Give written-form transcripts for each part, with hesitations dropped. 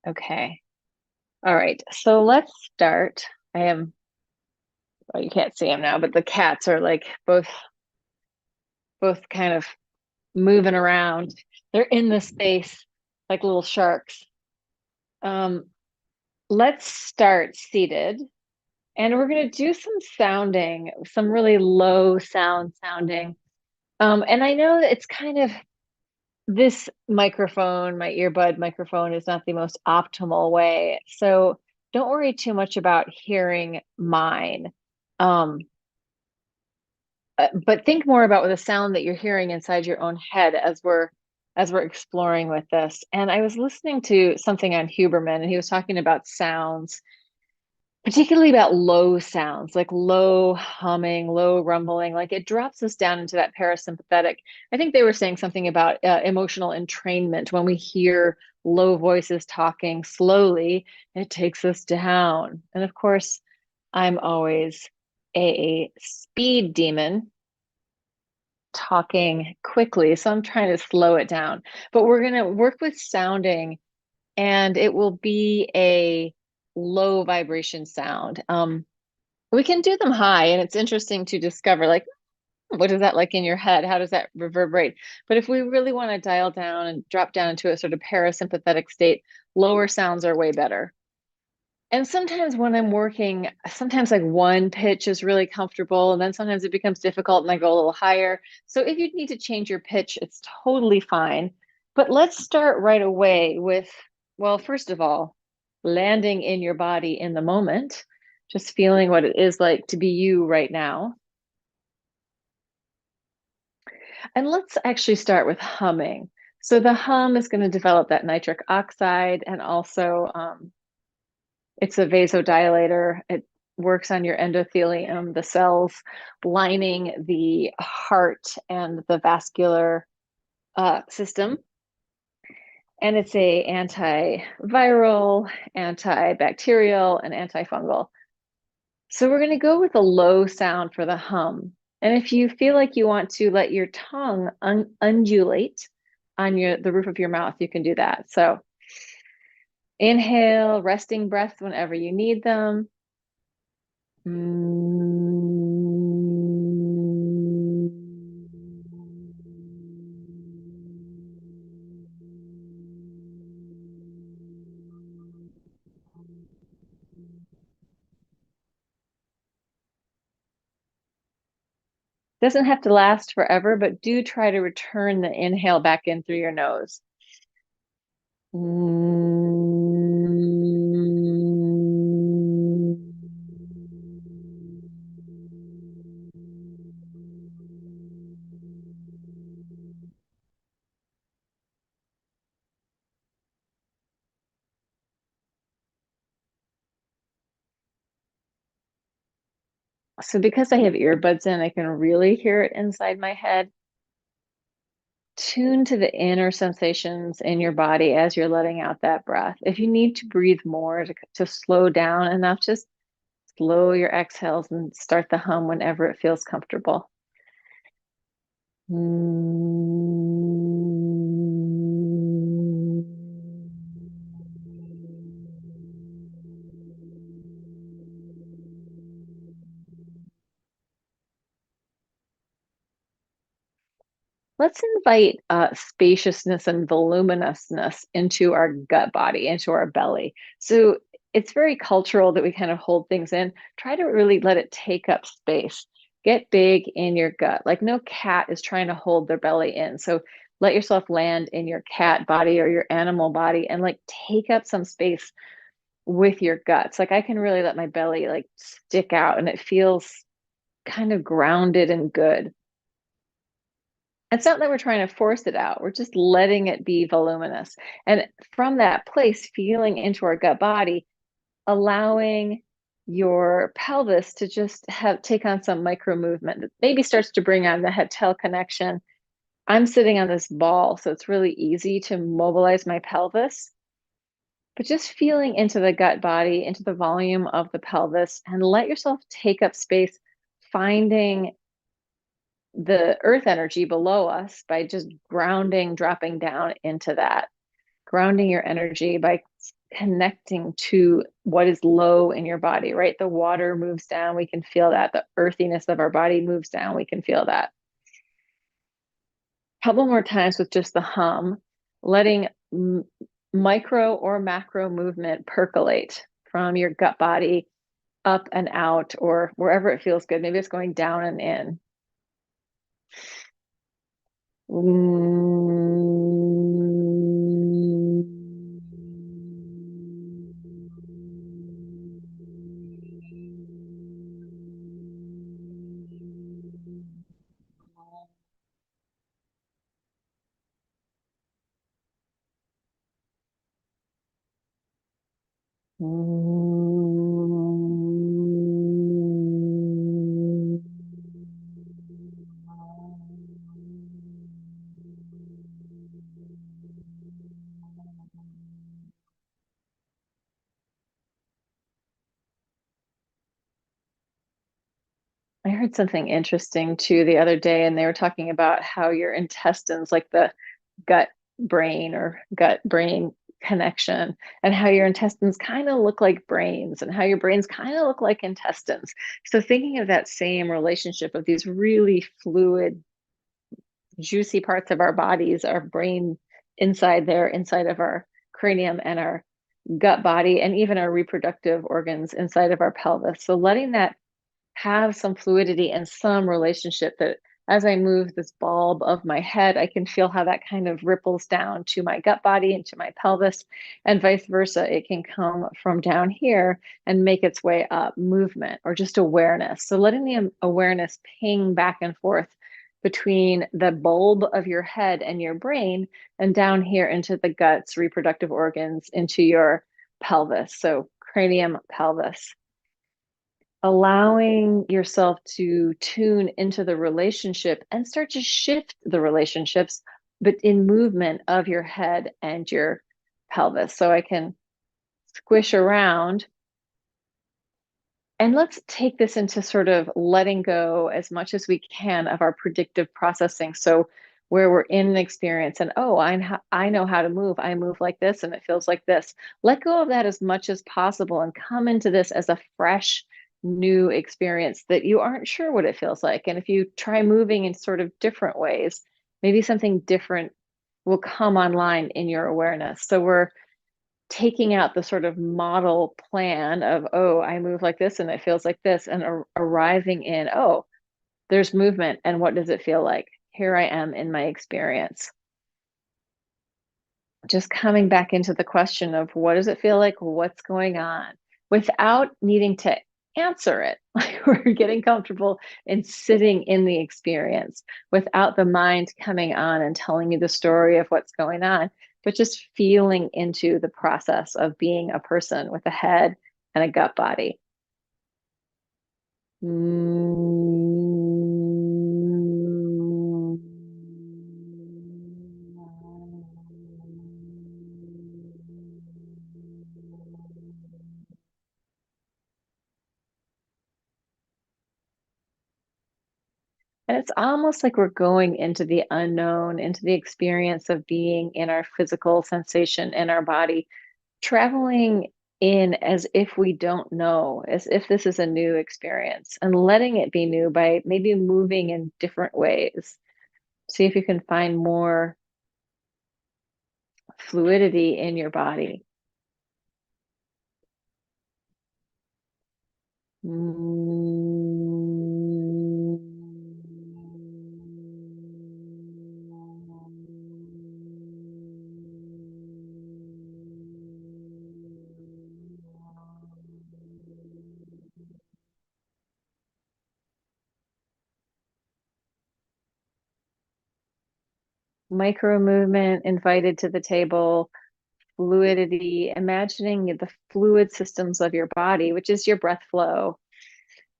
Okay. All right. So let's start. I am, well, you can't see them now, but the cats are like both kind of moving around. They're in the space like little sharks. Um, let's start seated, and we're going to do some sounding, some really low sounding. And I know that it's kind of this microphone, my earbud microphone, is not the most optimal way. So don't worry too much about hearing mine. Um, but think more about the sound that you're hearing inside your own head as we're exploring with this. And I was listening to something on Huberman, and he was talking about sounds, particularly about low sounds, like low humming, low rumbling, like it drops us down into that parasympathetic. I think they were saying something about emotional entrainment. When we hear low voices talking slowly, it takes us down. And of course, I'm always a speed demon talking quickly, so I'm trying to slow it down. But we're going to work with sounding, and it will be a low vibration sound. We can do them high, and it's interesting to discover, like, what is that like in your head? How does that reverberate? But if we really want to dial down and drop down into a sort of parasympathetic state, lower sounds are way better. And sometimes when I'm working, sometimes like one pitch is really comfortable, and then sometimes it becomes difficult and I go a little higher. So if you need to change your pitch, it's totally fine. But let's start right away with, well, first of all, landing in your body in the moment, just feeling what it is like to be you right now. And let's actually start with humming. So the hum is going to develop that nitric oxide, and also it's a vasodilator. It works on your endothelium, the cells lining the heart and the vascular system. And it's a antiviral, antibacterial, and antifungal. So we're going to go with a low sound for the hum. And if you feel like you want to let your tongue undulate on the roof of your mouth, you can do that. So inhale, resting breath whenever you need them. Doesn't have to last forever, but do try to return the inhale back in through your nose. So because I have earbuds in, I can really hear it inside my head. Tune to the inner sensations in your body as you're letting out that breath. If you need to breathe more to slow down enough, just slow your exhales and start the hum whenever it feels comfortable. Let's invite spaciousness and voluminousness into our gut body, into our belly. So it's very cultural that we kind of hold things in. Try to really let it take up space. Get big in your gut. Like no cat is trying to hold their belly in. So let yourself land in your cat body or your animal body and like take up some space with your guts. Like I can really let my belly like stick out, and it feels kind of grounded and good. It's not that we're trying to force it out. We're just letting it be voluminous. And from that place, feeling into our gut body, allowing your pelvis to just have take on some micro movement that maybe starts to bring on the head tail connection. I'm sitting on this ball, so it's really easy to mobilize my pelvis. But just feeling into the gut body, into the volume of the pelvis, and let yourself take up space, finding the earth energy below us by just grounding, dropping down into that, grounding your energy by connecting to what is low in your body, right? The water moves down, we can feel that. The earthiness of our body moves down, we can feel that. A couple more times with just the hum, letting micro or macro movement percolate from your gut body up and out or wherever it feels good. Maybe it's going down and in. I heard something interesting too the other day, and they were talking about how your intestines, like the gut brain or gut brain connection, and how your intestines kind of look like brains, and how your brains kind of look like intestines. So, thinking of that same relationship of these really fluid, juicy parts of our bodies, our brain inside there, inside of our cranium and our gut body, and even our reproductive organs inside of our pelvis. So, letting that have some fluidity and some relationship that as I move this bulb of my head, I can feel how that kind of ripples down to my gut body and to my pelvis, and vice versa. It can come from down here and make its way up, movement or just awareness. So letting the awareness ping back and forth between the bulb of your head and your brain and down here into the guts, reproductive organs, into your pelvis. So cranium, pelvis, allowing yourself to tune into the relationship and start to shift the relationships, but in movement of your head and your pelvis. So I can squish around. And let's take this into sort of letting go as much as we can of our predictive processing. So where we're in an experience and, oh, I know how to move. I move like this and it feels like this. Let go of that as much as possible and come into this as a fresh, new experience that you aren't sure what it feels like. And if you try moving in sort of different ways, maybe something different will come online in your awareness. So we're taking out the sort of model plan of, oh, I move like this and it feels like this, and arriving in, oh, there's movement and what does it feel like? Here I am in my experience. Just coming back into the question of what does it feel like? What's going on? Without needing to answer it. Like we're getting comfortable in sitting in the experience without the mind coming on and telling you the story of what's going on, but just feeling into the process of being a person with a head and a gut body. And it's almost like we're going into the unknown, into the experience of being in our physical sensation in our body, traveling in as if we don't know, as if this is a new experience, and letting it be new by maybe moving in different ways. See if you can find more fluidity in your body. Micro movement invited to the table, fluidity, imagining the fluid systems of your body, which is your breath flow,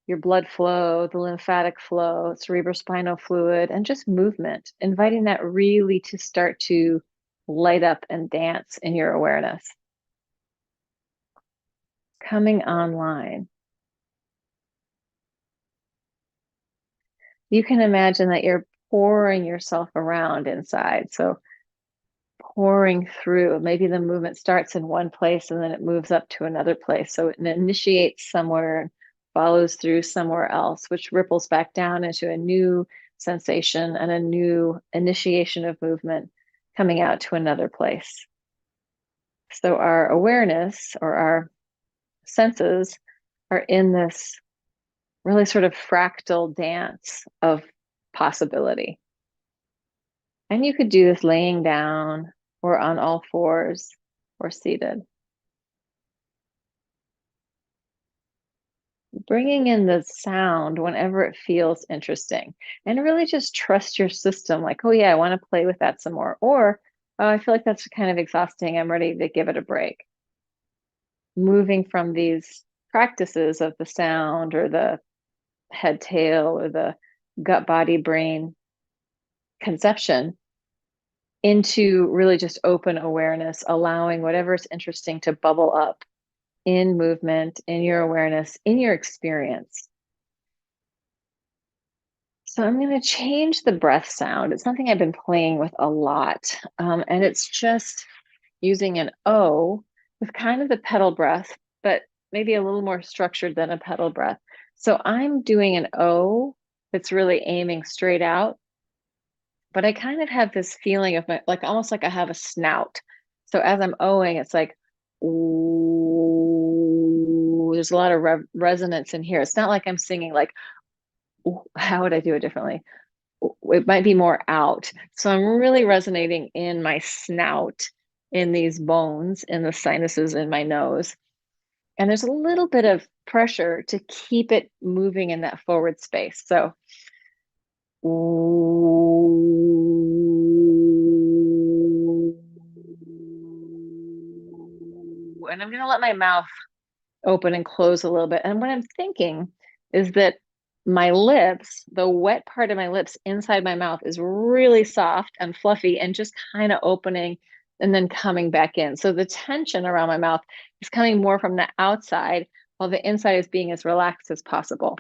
your blood flow, the lymphatic flow, cerebrospinal fluid, and just movement, inviting that really to start to light up and dance in your awareness. Coming online. You can imagine that you're pouring yourself around inside. So pouring through. Maybe the movement starts in one place and then it moves up to another place. So it initiates somewhere, follows through somewhere else, which ripples back down into a new sensation and a new initiation of movement coming out to another place. So our awareness or our senses are in this really sort of fractal dance of possibility. And you could do this laying down or on all fours or seated. Bringing in the sound whenever it feels interesting and really just trust your system like, oh, yeah, I want to play with that some more. Or, oh, I feel like that's kind of exhausting. I'm ready to give it a break. Moving from these practices of the sound or the head tail or the gut body brain conception into really just open awareness, allowing whatever's interesting to bubble up in movement, in your awareness, in your experience. So I'm going to change the breath sound. It's something I've been playing with a lot. And it's just using an O with kind of the pedal breath, but maybe a little more structured than a pedal breath. So I'm doing an O that's really aiming straight out, but I kind of have this feeling of my, like almost like I have a snout. So as I'm Oing, it's like, ooh, there's a lot of resonance in here. It's not like I'm singing like, ooh, how would I do it differently? It might be more out. So I'm really resonating in my snout, in these bones, in the sinuses in my nose. And there's a little bit of pressure to keep it moving in that forward space. So, and I'm going to let my mouth open and close a little bit. And what I'm thinking is that my lips, the wet part of my lips inside my mouth is really soft and fluffy and just kind of opening and then coming back in. So the tension around my mouth is coming more from the outside while the inside is being as relaxed as possible.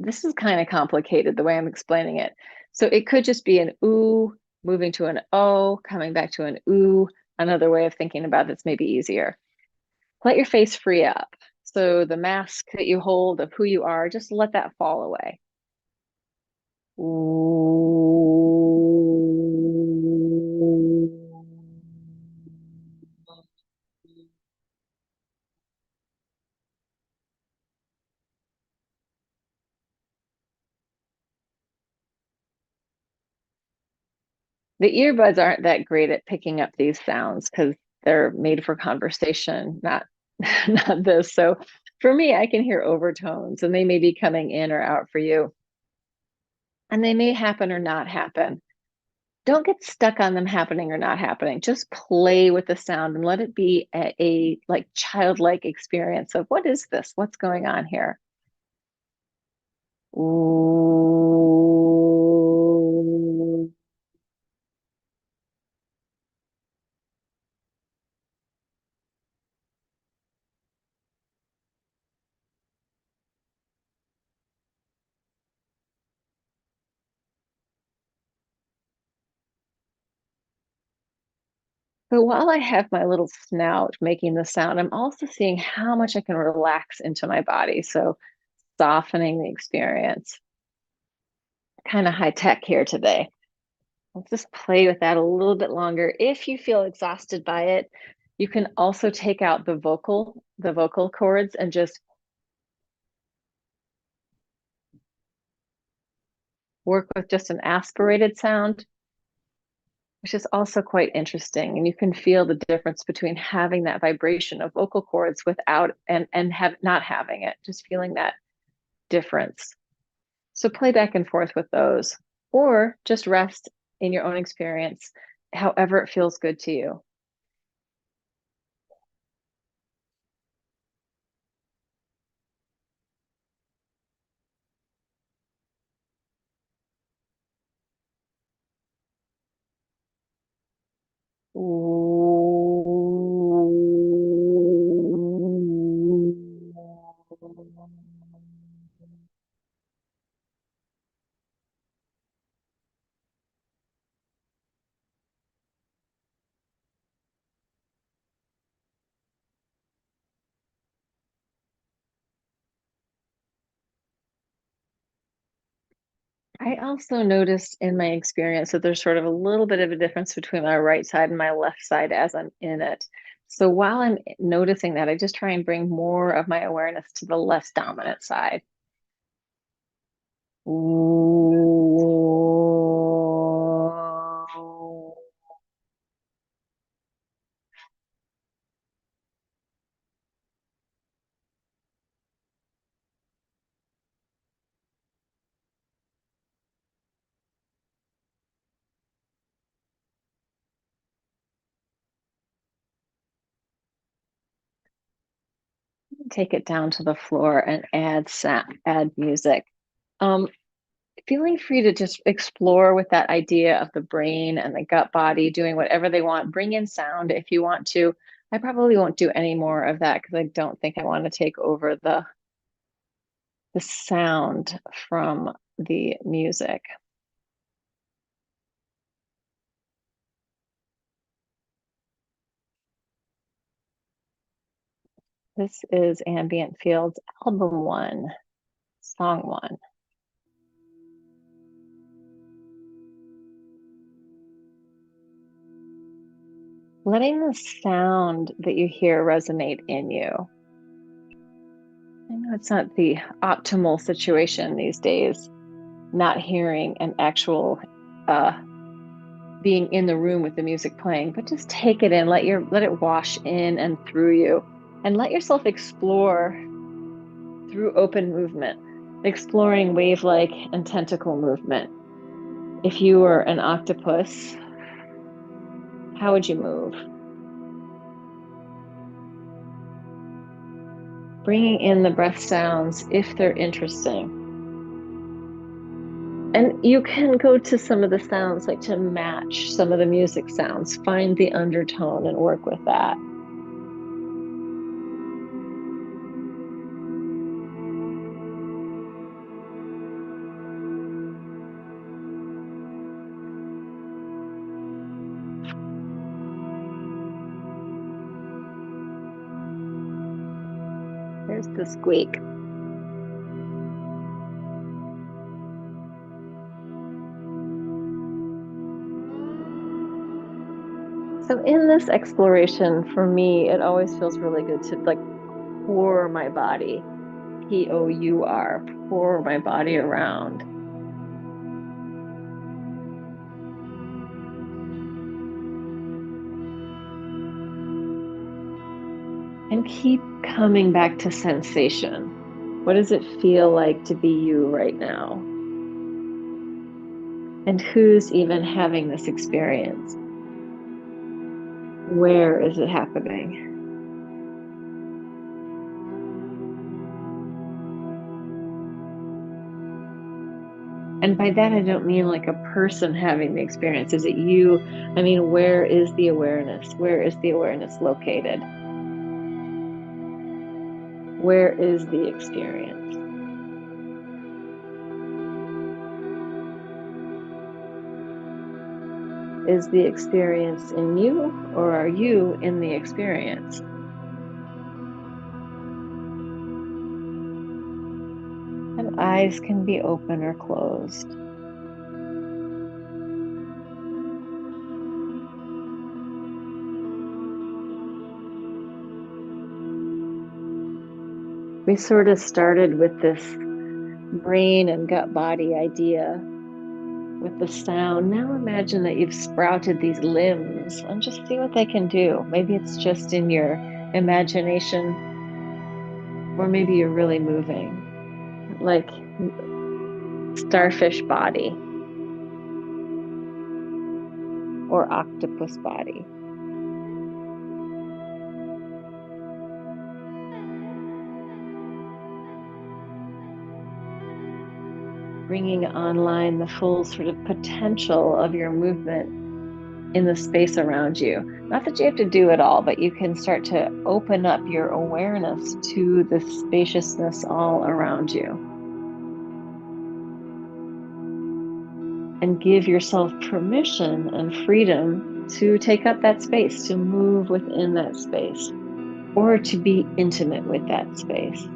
This is kind of complicated the way I'm explaining it. So it could just be an ooh, moving to an O, coming back to an ooh. Another way of thinking about it's maybe easier. Let your face free up. So the mask that you hold of who you are, just let that fall away. The earbuds aren't that great at picking up these sounds because they're made for conversation, not not this. So for me, I can hear overtones and they may be coming in or out for you. And they may happen or not happen. Don't get stuck on them happening or not happening. Just play with the sound and let it be a like childlike experience of what is this? What's going on here? Ooh. But while I have my little snout making the sound, I'm also seeing how much I can relax into my body. So softening the experience. Kind of high tech here today. Let's just play with that a little bit longer. If you feel exhausted by it, you can also take out the vocal cords and just work with just an aspirated sound, which is also quite interesting. And you can feel the difference between having that vibration of vocal cords without and have not having it, just feeling that difference. So play back and forth with those, or just rest in your own experience, however it feels good to you. I also noticed in my experience that there's sort of a little bit of a difference between my right side and my left side as I'm in it. So while I'm noticing that, I just try and bring more of my awareness to the less dominant side. Ooh. Take it down to the floor and add sound, add music. Um, Feeling free to just explore with that idea of the brain and the gut body doing whatever they want. Bring in sound if you want to. I probably won't do any more of that because I don't think I want to take over the sound from the music. This is Ambient Fields, album one, song one. Letting the sound that you hear resonate in you. I know it's not the optimal situation these days, not hearing an actual being in the room with the music playing, but just take it in, let it wash in and through you, and let yourself explore through open movement, exploring wave-like and tentacle movement. If you were an octopus, how would you move? Bringing in the breath sounds if they're interesting. And you can go to some of the sounds, like to match some of the music sounds, find the undertone and work with that. There's the squeak. So in this exploration, for me, it always feels really good to like pour my body, Pour, pour my body around. And keep coming back to sensation. What does it feel like to be you right now? And who's even having this experience? Where is it happening? And by that, I don't mean like a person having the experience. Is it you? I mean, where is the awareness? Where is the awareness located? Where is the experience? Is the experience in you, or are you in the experience? And eyes can be open or closed. We sort of started with this brain and gut body idea with the sound. Now imagine that you've sprouted these limbs and just see what they can do. Maybe it's just in your imagination, or maybe you're really moving, like starfish body or octopus body. Bringing online the full sort of potential of your movement in the space around you. Not that you have to do it all, but you can start to open up your awareness to the spaciousness all around you. And give yourself permission and freedom to take up that space, to move within that space, or to be intimate with that space.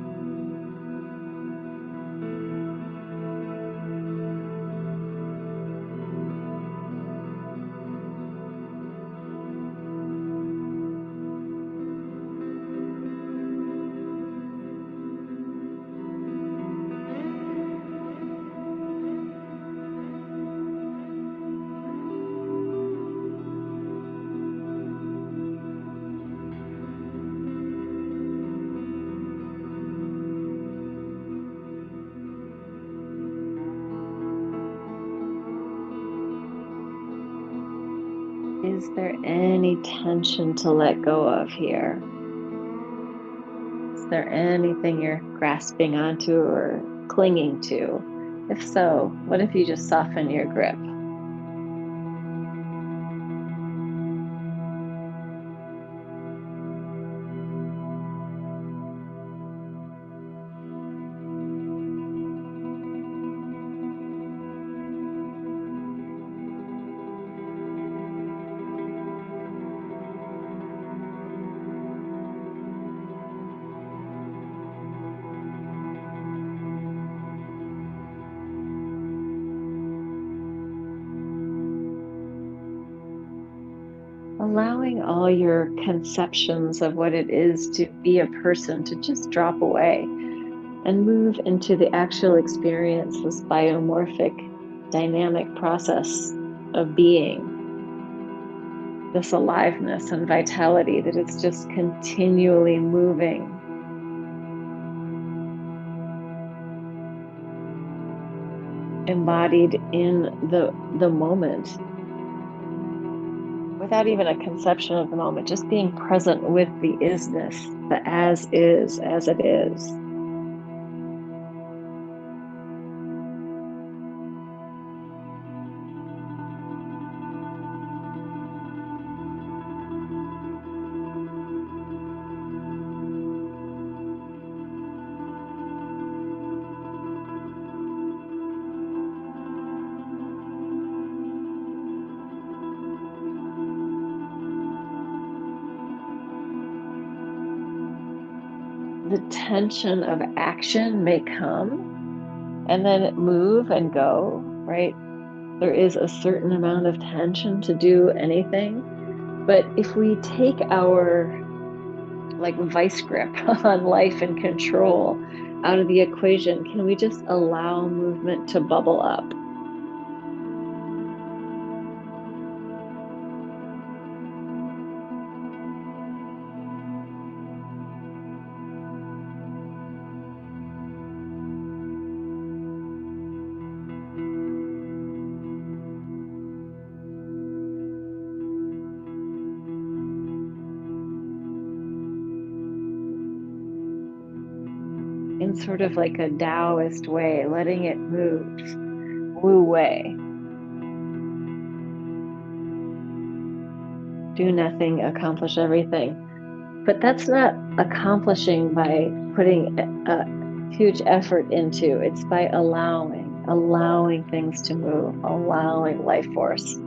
Is there any tension to let go of here? Is there anything you're grasping onto or clinging to? If so, what if you just soften your grip? Allowing all your conceptions of what it is to be a person to just drop away and move into the actual experience, this biomorphic, dynamic process of being, this aliveness and vitality that is just continually moving, embodied in the moment, without even a conception of the moment, just being present with the isness, the as is, as it is. The tension of action may come and then move and go, right? There is a certain amount of tension to do anything. But if we take our like vice grip on life and control out of the equation, can we just allow movement to bubble up in sort of like a Taoist way, letting it move, Wu way, do nothing, accomplish everything. But that's not accomplishing by putting a huge effort into. It's by allowing things to move, allowing life force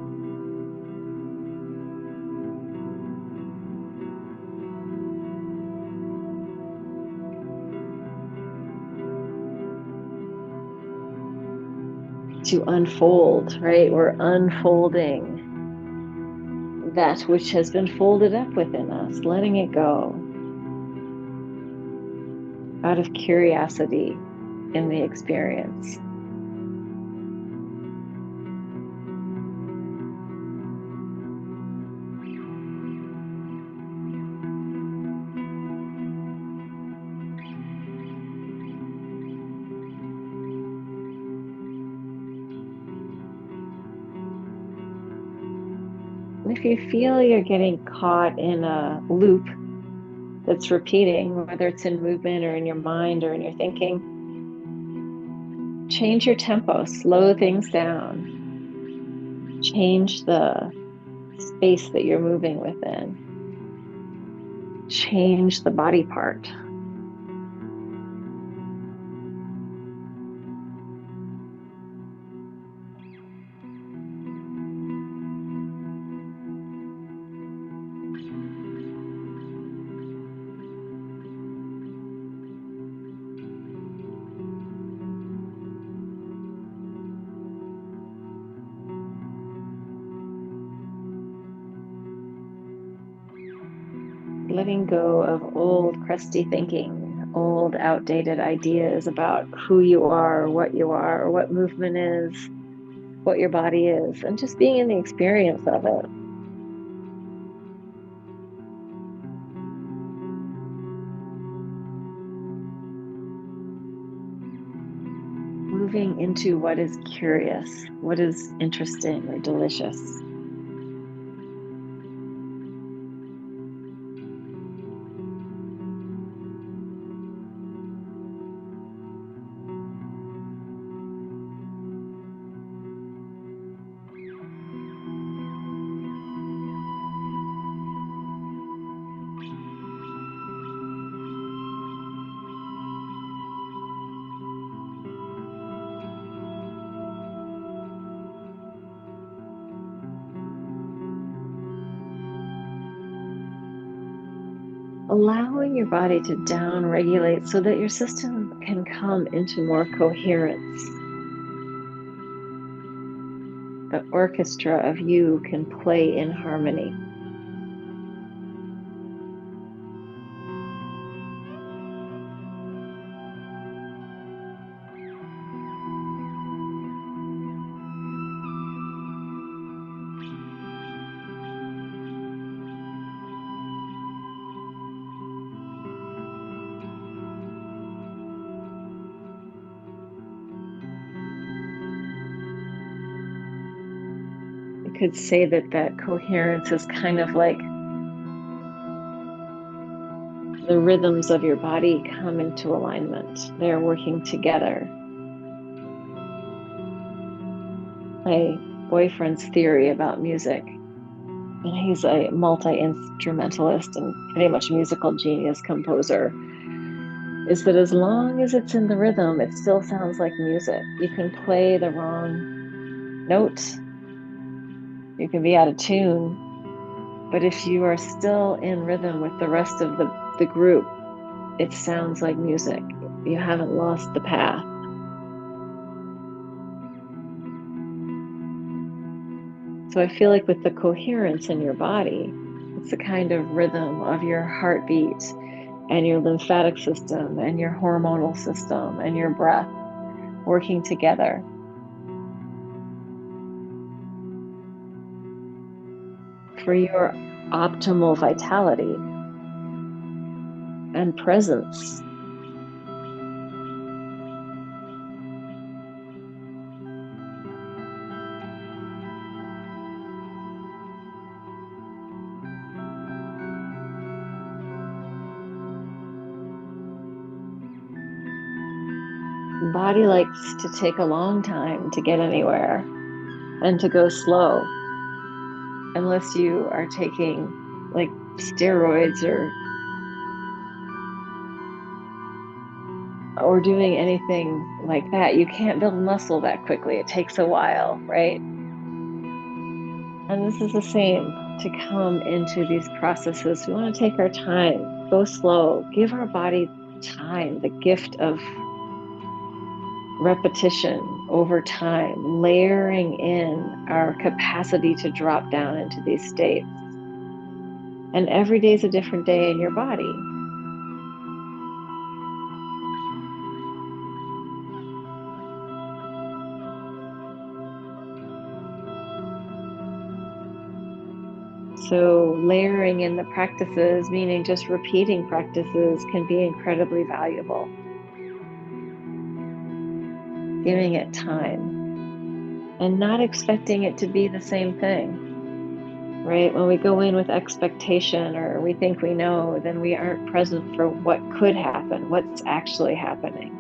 to unfold, right? We're unfolding that which has been folded up within us, letting it go out of curiosity in the experience. And if you feel you're getting caught in a loop that's repeating, whether it's in movement or in your mind or in your thinking, change your tempo, slow things down, change the space that you're moving within, change the body part. Letting go of old crusty thinking, old outdated ideas about who you are, or what movement is, what your body is, and just being in the experience of it. Moving into what is curious, what is interesting or delicious. allowing your body to down regulate so that your system can come into more coherence. The orchestra of you can play in harmony. You could say that that coherence is kind of like the rhythms of your body come into alignment. They're working together. My boyfriend's theory about music, and he's a multi-instrumentalist and pretty much musical genius composer, is that as long as it's in the rhythm, it still sounds like music. You can play the wrong note, you can be out of tune, but if you are still in rhythm with the rest of the group, it sounds like music. You haven't lost the path. So I feel like with the coherence in your body, it's the kind of rhythm of your heartbeat and your lymphatic system and your hormonal system and your breath working together for your optimal vitality and presence. Body likes to take a long time to get anywhere and to go slow unless you are taking like steroids or doing anything like that. You can't build muscle that quickly. It takes a while, right? And this is the same to come into these processes. We want to take our time, go slow, give our body time, the gift of repetition over time, layering in our capacity to drop down into these states. And every day is a different day in your body. So, layering in the practices, meaning just repeating practices, can be incredibly valuable. Giving it time and not expecting it to be the same thing, right? When we go in with expectation or we think we know, then we aren't present for what could happen, what's actually happening.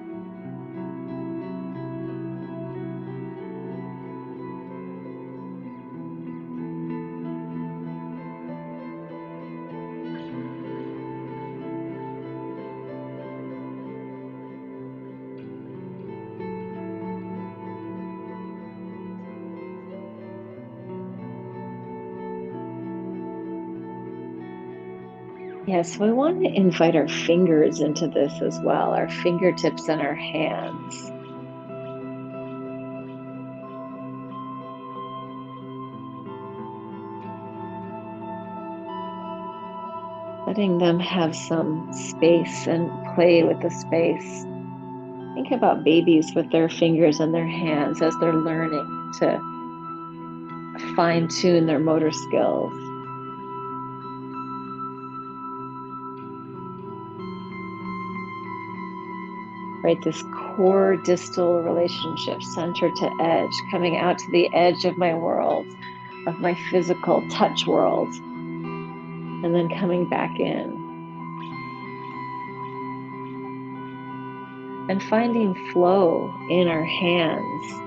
Yes, we want to invite our fingers into this as well, our fingertips and our hands, letting them have some space and play with the space. Think about babies with their fingers and their hands as they're learning to fine tune their motor skills, right? This core distal relationship, center to edge, coming out to the edge of my world, of my physical touch world, and then coming back in and finding flow in our hands.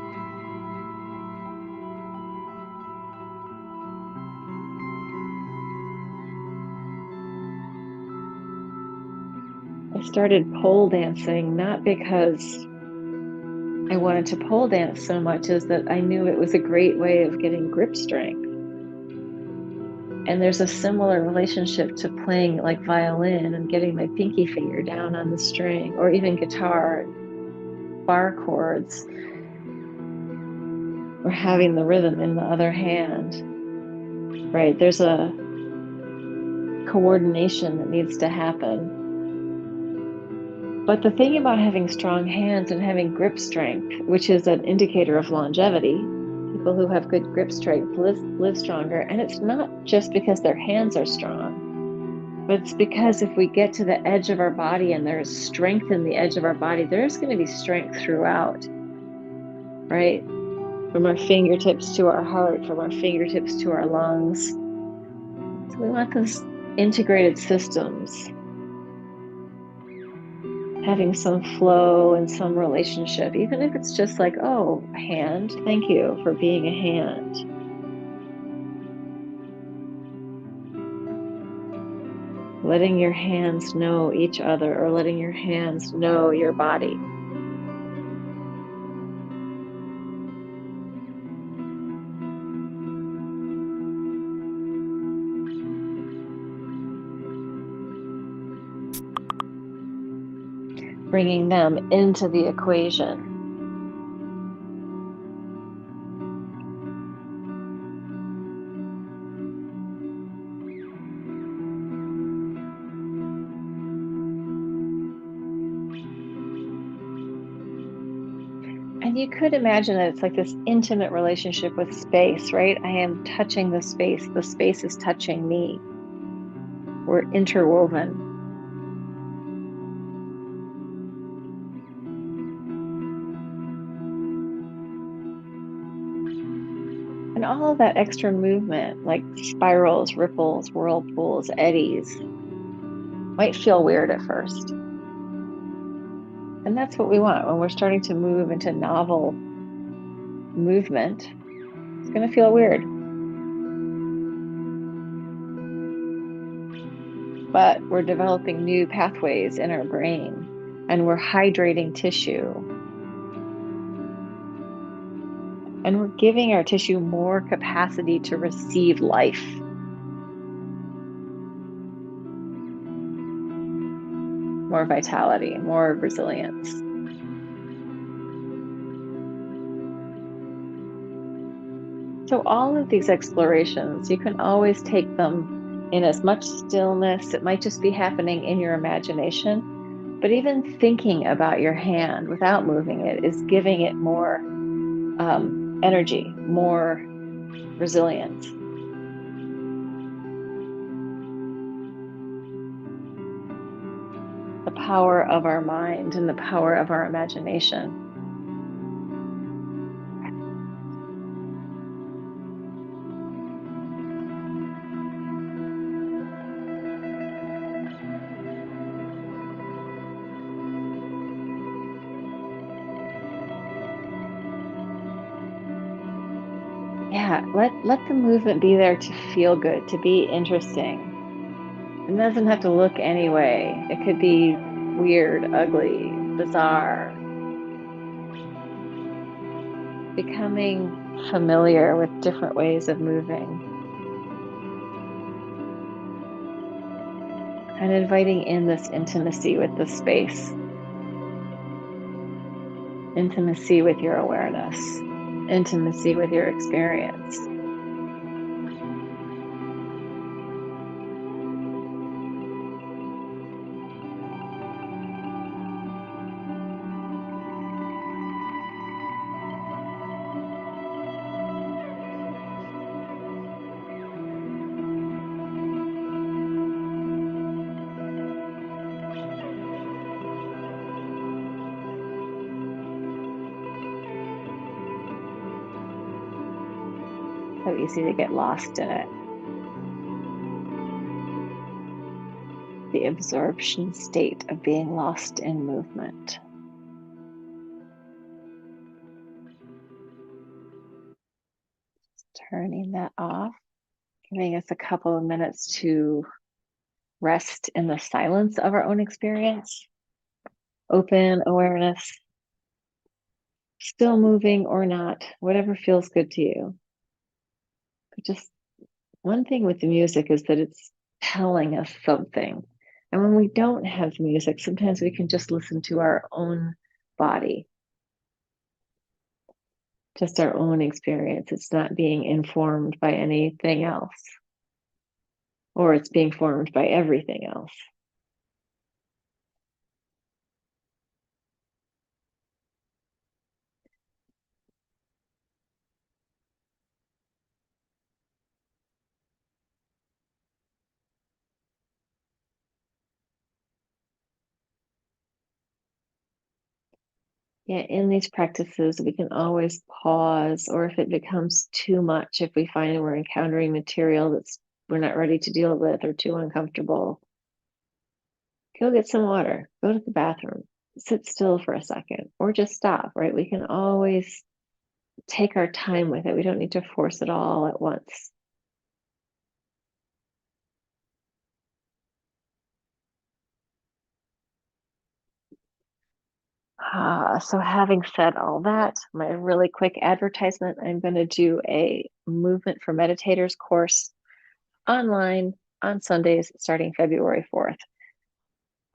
I started pole dancing not because I wanted to pole dance so much as that I knew it was a great way of getting grip strength And there's a similar relationship to playing like violin and getting my pinky finger down on the string, or even guitar, bar chords, or having the rhythm in the other hand, right? There's a coordination that needs to happen. But the thing about having strong hands and having grip strength, which is an indicator of longevity, people who have good grip strength live stronger. And it's not just because their hands are strong, but it's because if we get to the edge of our body and there's strength in the edge of our body, there's going to be strength throughout, right? From our fingertips to our heart, from our fingertips to our lungs. So we want those integrated systems, having some flow and some relationship, even if it's just like, oh, a hand, thank you for being a hand. Letting your hands know each other, or letting your hands know your body. Bringing them into the equation. And you could imagine that it's like this intimate relationship with space, right? I am touching the space is touching me. We're interwoven. And all of that extra movement, like spirals, ripples, whirlpools, eddies, might feel weird at first. And that's what we want when we're starting to move into novel movement. It's going to feel weird. But we're developing new pathways in our brain, and we're hydrating tissue. And we're giving our tissue more capacity to receive life. More vitality, more resilience. So all of these explorations, you can always take them in as much stillness. It might just be happening in your imagination, but even thinking about your hand without moving it is giving it more energy, more resilience. The power of our mind and the power of our imagination. Yeah, let the movement be there to feel good, to be interesting. It doesn't have to look any way. It could be weird, ugly, bizarre. Becoming familiar with different ways of moving and inviting in this intimacy with the space, intimacy with your awareness, intimacy with your experience. So easy to get lost in it. The absorption state of being lost in movement. Turning that off, giving us a couple of minutes to rest in the silence of our own experience. Open awareness, still moving or not, whatever feels good to you. But just one thing with the music is that it's telling us something. And when we don't have music, sometimes we can just listen to our own body, just our own experience. It's not being informed by anything else, or it's being formed by everything else. Yeah, in these practices, we can always pause, or if it becomes too much, if we find we're encountering material that's we're not ready to deal with or too uncomfortable, go get some water, go to the bathroom, sit still for a second, or just stop, right? We can always take our time with it. We don't need to force it all at once. So having said all that, my really quick advertisement, I'm going to do a movement for meditators course online on Sundays starting February 4th,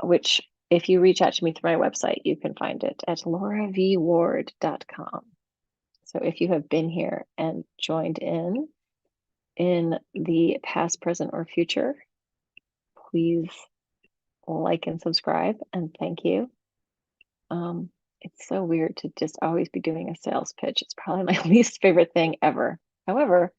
which if you reach out to me through my website, you can find it at lauravward.com. So if you have been here and joined in the past, present, or future, please like and subscribe, and thank you. It's so weird to just always be doing a sales pitch. It's probably my least favorite thing ever. However,